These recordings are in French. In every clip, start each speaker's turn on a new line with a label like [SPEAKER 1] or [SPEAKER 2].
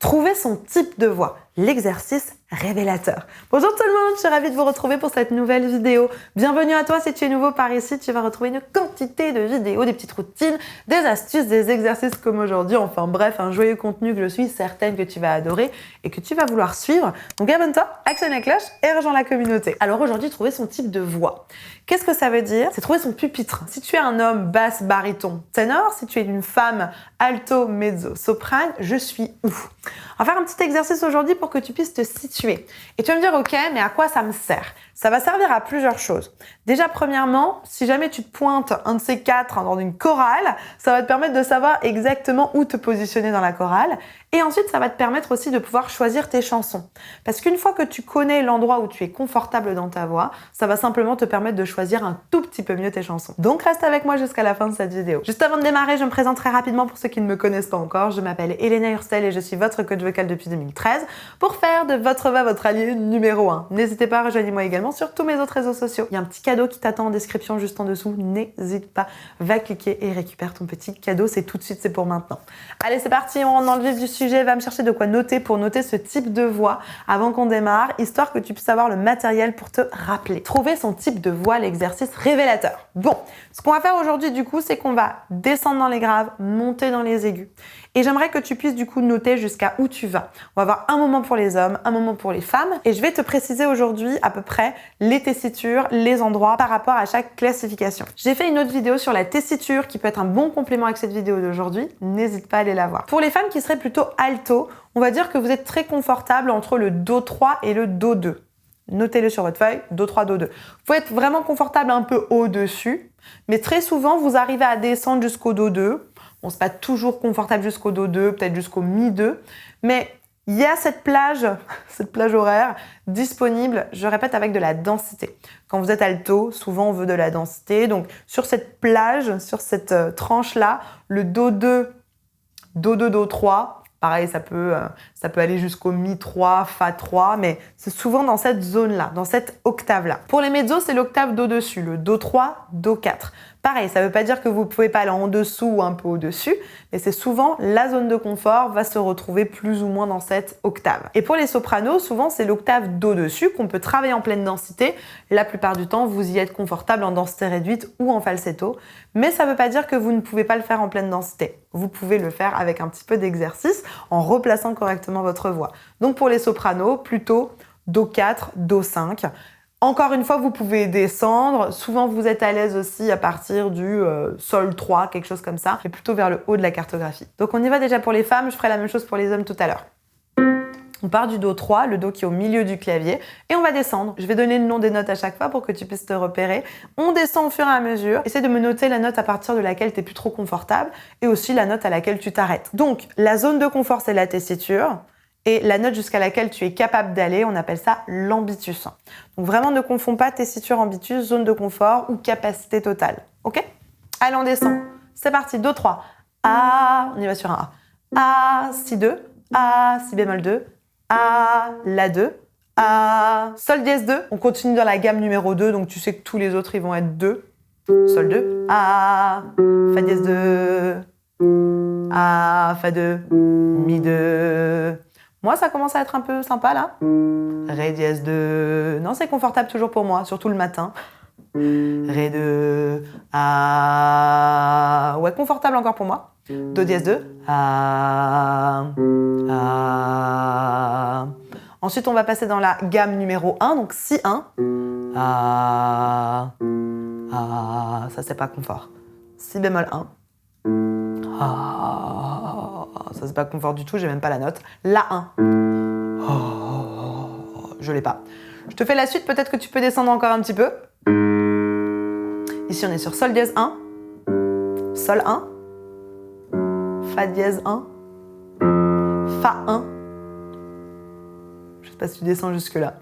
[SPEAKER 1] Trouver son type de voix, l'exercice révélateur. Bonjour tout le monde, je suis ravie de vous retrouver pour cette nouvelle vidéo. Bienvenue à toi si tu es nouveau par ici, tu vas retrouver une quantité de vidéos, des petites routines, des astuces, des exercices comme aujourd'hui, enfin bref, un joyeux contenu que je suis certaine que tu vas adorer et que tu vas vouloir suivre. Donc abonne-toi, actionne la cloche et rejoins la communauté. Alors aujourd'hui, trouver son type de voix. Qu'est-ce que ça veut dire? C'est trouver son pupitre. Si tu es un homme basse, baryton, ténor, si tu es une femme alto, mezzo, soprane, je suis où? On va faire un petit exercice aujourd'hui pour que tu puisses te situer. Et tu vas me dire, ok, mais à quoi ça me sert? Ça va servir à plusieurs choses. Déjà, premièrement, si jamais tu te pointes un de ces quatre dans une chorale, ça va te permettre de savoir exactement où te positionner dans la chorale. Et ensuite, ça va te permettre aussi de pouvoir choisir tes chansons. Parce qu'une fois que tu connais l'endroit où tu es confortable dans ta voix, ça va simplement te permettre de choisir un tout petit peu mieux tes chansons. Donc reste avec moi jusqu'à la fin de cette vidéo. Juste avant de démarrer, je me présente très rapidement pour ceux qui ne me connaissent pas encore. Je m'appelle Elena Hurstel et je suis votre coach vocal depuis 2013 pour faire de votre voix votre allié numéro 1. N'hésitez pas à rejoindre moi également sur tous mes autres réseaux sociaux. Il y a un petit cadeau qui t'attend en description juste en dessous. N'hésite pas, va cliquer et récupère ton petit cadeau. C'est tout de suite, c'est pour maintenant. Allez, c'est parti, on rentre dans le vif du sujet. Va me chercher de quoi noter pour noter ce type de voix avant qu'on démarre, histoire que tu puisses avoir le matériel pour te rappeler. Trouver son type de voix, l'exercice révélateur. Bon, ce qu'on va faire aujourd'hui du coup, c'est qu'on va descendre dans les graves, monter dans les aigus. Et j'aimerais que tu puisses du coup noter jusqu'à où tu vas. On va avoir un moment pour les hommes, un moment pour les femmes. Et je vais te préciser aujourd'hui à peu près les tessitures, les endroits par rapport à chaque classification. J'ai fait une autre vidéo sur la tessiture qui peut être un bon complément avec cette vidéo d'aujourd'hui. N'hésite pas à aller la voir. Pour les femmes qui seraient plutôt alto, on va dire que vous êtes très confortable entre le Do3 et le Do2. Notez-le sur votre feuille, Do3, Do2. Vous pouvez être vraiment confortable un peu au-dessus, mais très souvent, vous arrivez à descendre jusqu'au Do2. Bon, c'est pas toujours confortable jusqu'au Do2, peut-être jusqu'au Mi2, mais il y a cette plage horaire disponible, je répète, avec de la densité. Quand vous êtes alto, souvent on veut de la densité. Donc sur cette plage, sur cette tranche-là, le Do2, Do2, Do3, pareil, ça peut aller jusqu'au Mi3, Fa3, mais c'est souvent dans cette zone-là, dans cette octave-là. Pour les mezzos, c'est l'octave d'au-dessus, le Do3, Do4. Pareil, ça ne veut pas dire que vous ne pouvez pas aller en dessous ou un peu au-dessus, mais c'est souvent la zone de confort va se retrouver plus ou moins dans cette octave. Et pour les sopranos, souvent c'est l'octave d'au-dessus qu'on peut travailler en pleine densité. La plupart du temps, vous y êtes confortable en densité réduite ou en falsetto, mais ça ne veut pas dire que vous ne pouvez pas le faire en pleine densité. Vous pouvez le faire avec un petit peu d'exercice en replaçant correctement votre voix. Donc pour les sopranos, plutôt Do4, Do5. Encore une fois, vous pouvez descendre. Souvent, vous êtes à l'aise aussi à partir du Sol 3, quelque chose comme ça, et plutôt vers le haut de la cartographie. Donc, on y va déjà pour les femmes. Je ferai la même chose pour les hommes tout à l'heure. On part du Do 3, le Do qui est au milieu du clavier, et on va descendre. Je vais donner le nom des notes à chaque fois pour que tu puisses te repérer. On descend au fur et à mesure. Essaie de me noter la note à partir de laquelle tu n'es plus trop confortable, et aussi la note à laquelle tu t'arrêtes. Donc, la zone de confort, c'est la tessiture. Et la note jusqu'à laquelle tu es capable d'aller, on appelle ça l'ambitus. Donc vraiment, ne confonds pas tessiture, ambitus, zone de confort ou capacité totale. Ok? Allez, on descend. C'est parti. Do 3. A. On y va sur un A. A, Si 2. A, Si bémol 2. A, La 2. A, Sol dièse 2. On continue dans la gamme numéro 2, donc tu sais que tous les autres, ils vont être 2. Sol 2. A, Fa dièse 2. A, Fa 2. Mi 2. Moi, ça commence à être un peu sympa, là. Ré dièse 2. Non, c'est confortable toujours pour moi, surtout le matin. Ré 2. A. Ouais, confortable encore pour moi. Do dièse 2. A. A. Ensuite, on va passer dans la gamme numéro 1, donc Si 1. A. A. Ça, c'est pas confort. Si bémol 1. Ah, ça c'est pas confort du tout, j'ai même pas la note. La 1. Oh, je l'ai pas. Je te fais la suite, peut-être que tu peux descendre encore un petit peu. Ici on est sur Sol dièse 1, Sol 1, Fa dièse 1, Fa 1. Je sais pas si tu descends jusque là.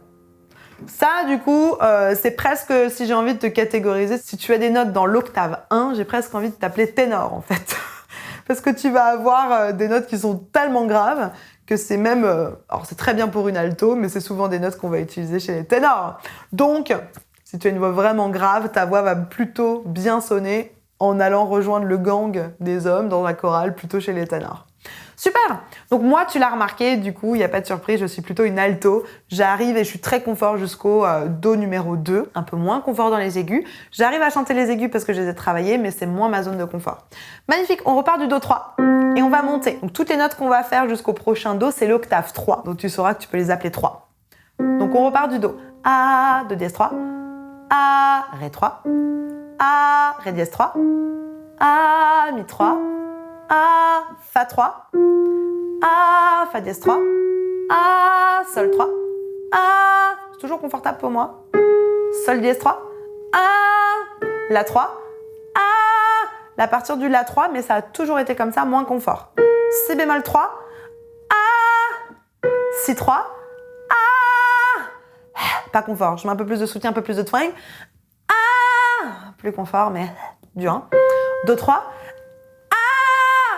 [SPEAKER 1] Ça, du coup, c'est presque, si j'ai envie de te catégoriser, si tu as des notes dans l'octave 1, j'ai presque envie de t'appeler ténor, en fait. Parce que tu vas avoir des notes qui sont tellement graves que c'est même... alors, c'est très bien pour une alto, mais c'est souvent des notes qu'on va utiliser chez les ténors. Donc, si tu as une voix vraiment grave, ta voix va plutôt bien sonner en allant rejoindre le gang des hommes dans la chorale, plutôt chez les ténors. Super! Donc moi, tu l'as remarqué, du coup, il n'y a pas de surprise, je suis plutôt une alto. J'arrive et je suis très confort jusqu'au Do numéro 2, un peu moins confort dans les aigus. J'arrive à chanter les aigus parce que je les ai travaillés, mais c'est moins ma zone de confort. Magnifique, on repart du Do 3 et on va monter. Donc toutes les notes qu'on va faire jusqu'au prochain Do, c'est l'octave 3. Donc tu sauras que tu peux les appeler 3. Donc on repart du Do. A, Do dièse 3, A, Ré 3, A, Ré dièse 3, A, Mi 3, A, Fa 3, A, Fa dièse 3, A, Sol 3, A, c'est toujours confortable pour moi, Sol dièse 3, A, La 3, A, la partir du La 3, mais ça a toujours été comme ça, moins confort. Si bémol 3, A, Si 3, A, pas confort, je mets un peu plus de soutien, un peu plus de twang, A, plus confort, mais du 1, Do 3,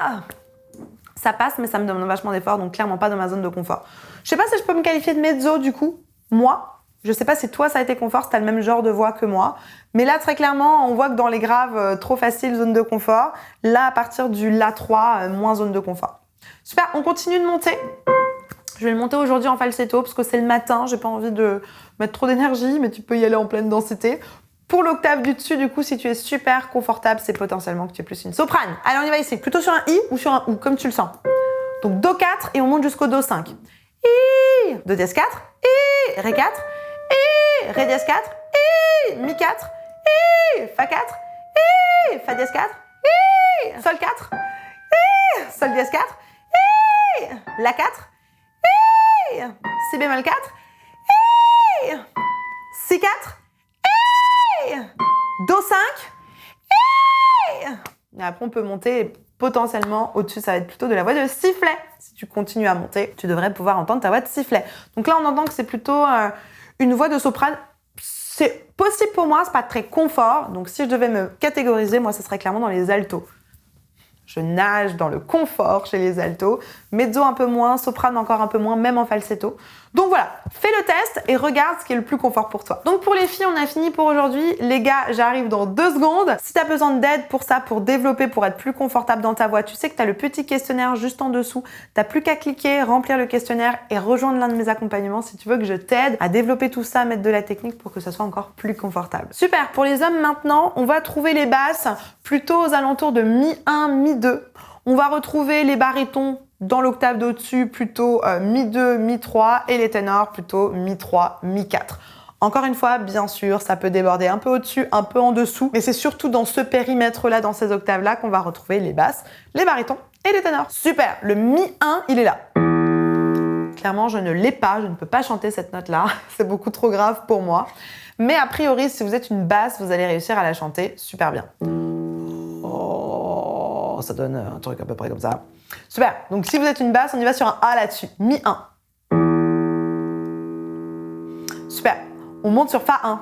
[SPEAKER 1] A, ça passe, mais ça me demande vachement d'effort, donc clairement pas dans ma zone de confort. Je sais pas si je peux me qualifier de mezzo du coup, moi. Je sais pas si toi ça a été confort, si t'as le même genre de voix que moi. Mais là, très clairement, on voit que dans les graves, trop facile, zone de confort. Là, à partir du La 3, moins zone de confort. Super, on continue de monter. Je vais le monter aujourd'hui en falsetto parce que c'est le matin, j'ai pas envie de mettre trop d'énergie, mais tu peux y aller en pleine densité. Pour l'octave du dessus, du coup, si tu es super confortable, c'est potentiellement que tu es plus une soprane. Allez, on y va ici. Plutôt sur un I ou sur un OU, comme tu le sens. Donc, Do 4 et on monte jusqu'au Do 5. I, Do dièse 4, I, Ré 4, I, Ré dièse 4, I, Mi 4, I, Fa 4, I, Fa dièse 4, I, Sol 4, I, Sol dièse 4, I, La 4, I, Si bémol 4, I, Si 4, Do 5, et après on peut monter potentiellement au-dessus, ça va être plutôt de la voix de sifflet. Si tu continues à monter, tu devrais pouvoir entendre ta voix de sifflet. Donc là on entend que c'est plutôt une voix de soprane. C'est possible pour moi, c'est pas très confort. Donc si je devais me catégoriser, moi ce serait clairement dans les altos. Je nage dans le confort chez les altos, mezzo un peu moins, soprane encore un peu moins, même en falsetto. Donc voilà, fais le test et regarde ce qui est le plus confort pour toi. Donc pour les filles, on a fini pour aujourd'hui. Les gars, j'arrive dans 2 secondes. Si tu as besoin d'aide pour ça, pour développer, pour être plus confortable dans ta voix, tu sais que tu as le petit questionnaire juste en dessous. Tu n'as plus qu'à cliquer, remplir le questionnaire et rejoindre l'un de mes accompagnements si tu veux que je t'aide à développer tout ça, à mettre de la technique pour que ça soit encore plus confortable. Super, pour les hommes maintenant, on va trouver les basses plutôt aux alentours de Mi1, Mi2. On va retrouver les barytons dans l'octave d'au-dessus, plutôt Mi2, Mi3, et les ténors plutôt Mi3, Mi4. Encore une fois, bien sûr, ça peut déborder un peu au-dessus, un peu en dessous, mais c'est surtout dans ce périmètre-là, dans ces octaves-là, qu'on va retrouver les basses, les barytons et les ténors. Super, le Mi1, il est là. Clairement, je ne l'ai pas, je ne peux pas chanter cette note-là, c'est beaucoup trop grave pour moi. Mais a priori, si vous êtes une basse, vous allez réussir à la chanter super bien. Oh, ça donne un truc à peu près comme ça. Super, donc si vous êtes une basse, on y va sur un A là-dessus, Mi1. Super, on monte sur Fa 1,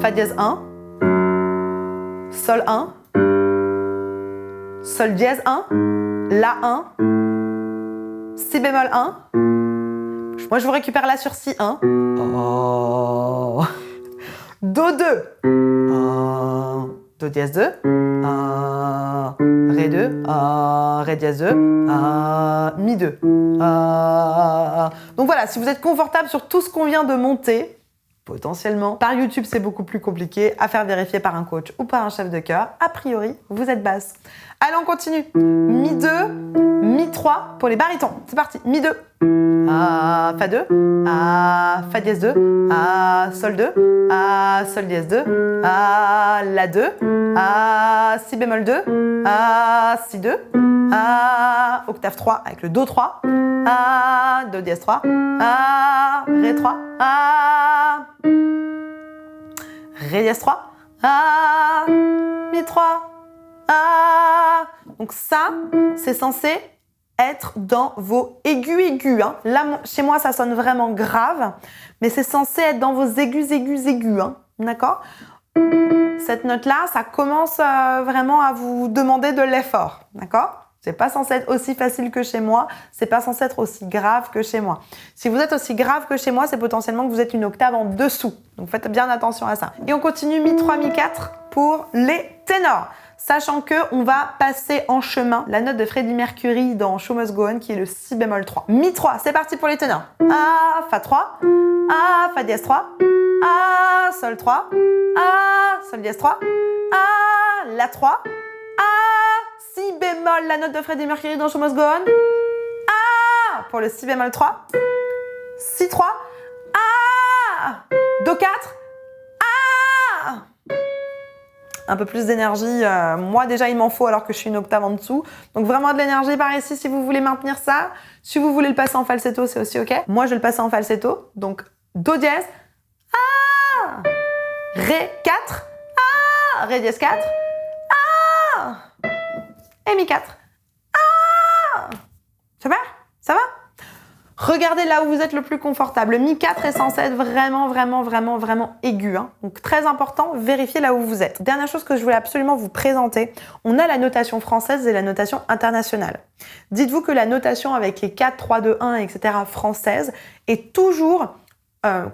[SPEAKER 1] Fa dièse 1, Sol 1, Sol dièse 1, La 1, Si bémol 1. Moi, je vous récupère La sur Si 1. Oh. Do 2. Do dièse 2. Ré 2. Ré dièse 2. Mi 2. Donc voilà, si vous êtes confortable sur tout ce qu'on vient de monter, potentiellement, par YouTube, c'est beaucoup plus compliqué à faire vérifier par un coach ou par un chef de chœur. A priori, vous êtes basse. Allez, on continue. Mi 2, Mi 3 pour les barytons. C'est parti. Mi 2. Fa 2. Fa dièse 2. Sol 2. Sol dièse 2. La 2. Si bémol 2. Si 2. Octave 3 avec le Do 3. Do dièse 3. Ré 3. Ré dièse 3. Mi 3. Donc ça, c'est censé être dans vos aigus. Hein. Là, chez moi, ça sonne vraiment grave, mais c'est censé être dans vos aigus. Hein. D'accord ? Cette note-là, ça commence vraiment à vous demander de l'effort. D'accord ? C'est pas censé être aussi facile que chez moi, c'est pas censé être aussi grave que chez moi. Si vous êtes aussi grave que chez moi, c'est potentiellement que vous êtes une octave en dessous. Donc faites bien attention à ça. Et on continue Mi 3, Mi 4 pour les ténors. sachant que on va passer en chemin la note de Freddie Mercury dans Show Must Go On qui est le si bémol 3. Mi 3, c'est parti pour les ténors. A, Fa 3, A, Fa dièse 3, A, Sol 3, A, Sol dièse 3, A, La 3, A, Si bémol, la note de Freddie Mercury dans Show Must Go On, A pour le Si bémol 3, Si 3, A, Do 4, A. Un peu plus d'énergie, moi déjà il m'en faut alors que je suis une octave en dessous. Donc vraiment de l'énergie par ici si vous voulez maintenir ça. Si vous voulez le passer en falsetto, c'est aussi ok. Moi je vais le passer en falsetto, donc Do dièse, A, Ré 4, A, Ré dièse 4, A, et Mi 4, A. Super, ça va? Regardez là où vous êtes le plus confortable. Mi 4 est censé être vraiment aigu. Hein. Donc très important, vérifiez là où vous êtes. Dernière chose que je voulais absolument vous présenter, on a la notation française et la notation internationale. Dites-vous que la notation avec les 4, 3, 2, 1, etc. française est toujours, un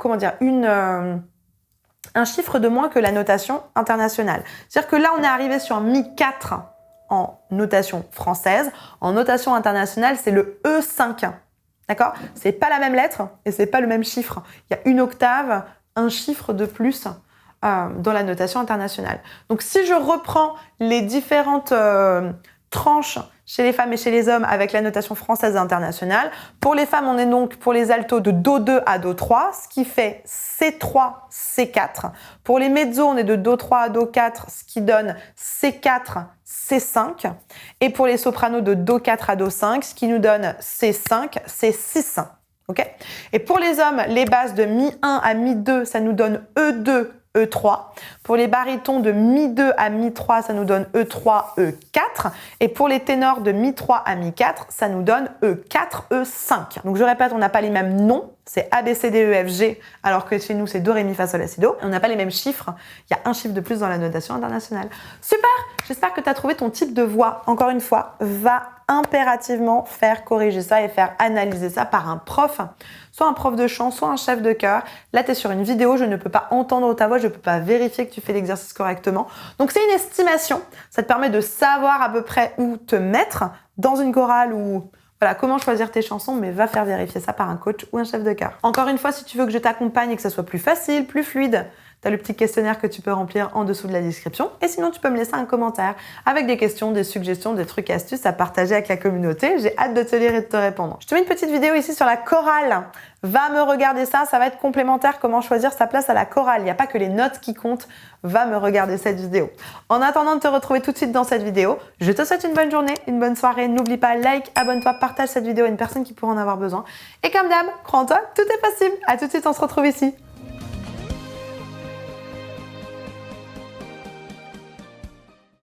[SPEAKER 1] chiffre de moins que la notation internationale. C'est-à-dire que là, on est arrivé sur Mi 4 en notation française. En notation internationale, c'est le E5. D'accord? C'est pas la même lettre et c'est pas le même chiffre. Il y a une octave, un chiffre de plus dans la notation internationale. Donc si je reprends les différentes tranches chez les femmes et chez les hommes avec la notation française et internationale, pour les femmes, on est donc pour les altos de Do 2 à Do 3, ce qui fait C3, C4. Pour les mezzos, on est de Do 3 à Do 4, ce qui donne C4, C5. Et pour les sopranos, de Do 4 à Do 5, ce qui nous donne C5, C6. Okay? Et pour les hommes, les basses de Mi 1 à Mi 2, ça nous donne E2, E3. Pour les barytons de Mi 2 à Mi 3, ça nous donne E3, E4. Et pour les ténors de Mi 3 à Mi 4, ça nous donne E4, E5. Donc je répète, on n'a pas les mêmes noms. C'est A, B, C, D, E, F, G, alors que chez nous, c'est Do, Ré, Mi, Fa, Sol, La, Si, Do. On n'a pas les mêmes chiffres. Il y a un chiffre de plus dans la notation internationale. Super! J'espère que tu as trouvé ton type de voix. Encore une fois, va impérativement faire corriger ça et faire analyser ça par un prof. Soit un prof de chant, soit un chef de chœur. Là, tu es sur une vidéo, je ne peux pas entendre ta voix, je ne peux pas vérifier que tu fais l'exercice correctement. Donc, c'est une estimation. Ça te permet de savoir à peu près où te mettre dans une chorale ou... Voilà, comment choisir tes chansons, mais va faire vérifier ça par un coach ou un chef de chœur. Encore une fois, si tu veux que je t'accompagne et que ça soit plus facile, plus fluide, tu as le petit questionnaire que tu peux remplir en dessous de la description. Et sinon, tu peux me laisser un commentaire avec des questions, des suggestions, des trucs, astuces à partager avec la communauté. J'ai hâte de te lire et de te répondre. Je te mets une petite vidéo ici sur la chorale. Va me regarder ça, ça va être complémentaire, comment choisir sa place à la chorale. Il n'y a pas que les notes qui comptent. Va me regarder cette vidéo. En attendant de te retrouver tout de suite dans cette vidéo, je te souhaite une bonne journée, une bonne soirée. N'oublie pas, like, abonne-toi, partage cette vidéo à une personne qui pourrait en avoir besoin. Et comme d'hab, crois en toi, tout est possible. À tout de suite, on se retrouve ici.